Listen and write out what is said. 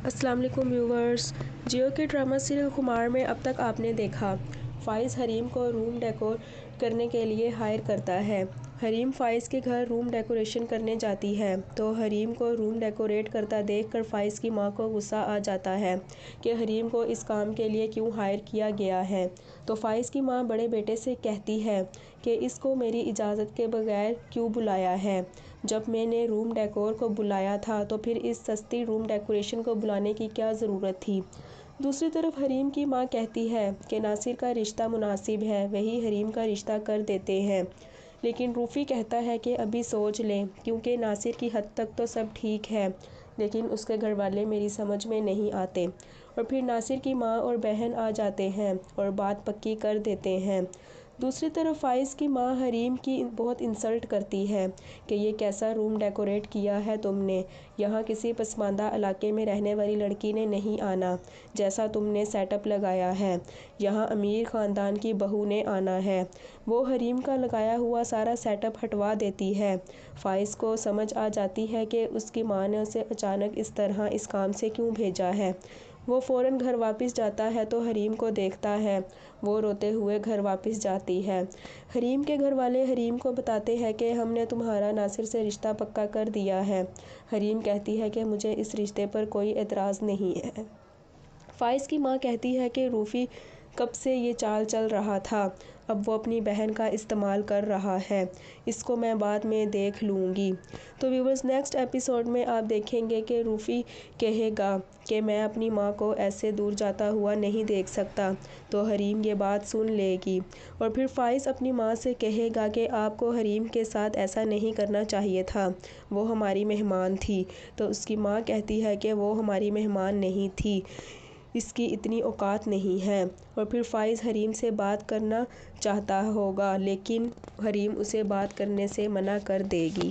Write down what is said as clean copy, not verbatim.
السلام علیکم ویورز، جیو کے ڈرامہ سیریل خمار میں اب تک آپ نے دیکھا فائز حریم کو روم ڈیکور کرنے کے لیے ہائر کرتا ہے۔ حریم فائز کے گھر روم ڈیکوریشن کرنے جاتی ہے تو حریم کو روم ڈیکوریٹ کرتا دیکھ کر فائز کی ماں کو غصہ آ جاتا ہے کہ حریم کو اس کام کے لیے کیوں ہائر کیا گیا ہے۔ تو فائز کی ماں بڑے بیٹے سے کہتی ہے کہ اس کو میری اجازت کے بغیر کیوں بلایا ہے۔ جب میں نے روم ڈیکور کو بلایا تھا تو پھر اس سستی روم ڈیکوریشن کو بلانے کی کیا ضرورت تھی۔ دوسری طرف حریم کی ماں کہتی ہے کہ ناصر کا رشتہ مناسب ہے، وہی حریم کا رشتہ کر دیتے ہیں، لیکن روفی کہتا ہے کہ ابھی سوچ لیں کیونکہ ناصر کی حد تک تو سب ٹھیک ہے لیکن اس کے گھر والے میری سمجھ میں نہیں آتے، اور پھر ناصر کی ماں اور بہن آ جاتے ہیں اور بات پکی کر دیتے ہیں۔ دوسری طرف فائز کی ماں حریم کی بہت انسلٹ کرتی ہے کہ یہ کیسا روم ڈیکوریٹ کیا ہے تم نے، یہاں کسی پسماندہ علاقے میں رہنے والی لڑکی نے نہیں آنا جیسا تم نے سیٹ اپ لگایا ہے، یہاں امیر خاندان کی بہو نے آنا ہے۔ وہ حریم کا لگایا ہوا سارا سیٹ اپ ہٹوا دیتی ہے۔ فائز کو سمجھ آ جاتی ہے کہ اس کی ماں نے اسے اچانک اس طرح اس کام سے کیوں بھیجا ہے۔ وہ فوراً گھر واپس جاتا ہے تو حریم کو دیکھتا ہے، وہ روتے ہوئے گھر واپس جاتی ہے۔ حریم کے گھر والے حریم کو بتاتے ہیں کہ ہم نے تمہارا ناصر سے رشتہ پکا کر دیا ہے۔ حریم کہتی ہے کہ مجھے اس رشتے پر کوئی اعتراض نہیں ہے۔ فائز کی ماں کہتی ہے کہ روفی کب سے یہ چال چل رہا تھا، اب وہ اپنی بہن کا استعمال کر رہا ہے، اس کو میں بعد میں دیکھ لوں گی۔ تو ویورز، نیکسٹ ایپیسوڈ میں آپ دیکھیں گے کہ روفی کہے گا کہ میں اپنی ماں کو ایسے دور جاتا ہوا نہیں دیکھ سکتا، تو حریم یہ بات سن لے گی، اور پھر فائز اپنی ماں سے کہے گا کہ آپ کو حریم کے ساتھ ایسا نہیں کرنا چاہیے تھا، وہ ہماری مہمان تھی۔ تو اس کی ماں کہتی ہے کہ وہ ہماری مہمان نہیں تھی، اس کی اتنی اوقات نہیں ہے، اور پھر فائز حریم سے بات کرنا چاہتا ہوگا لیکن حریم اسے بات کرنے سے منع کر دے گی۔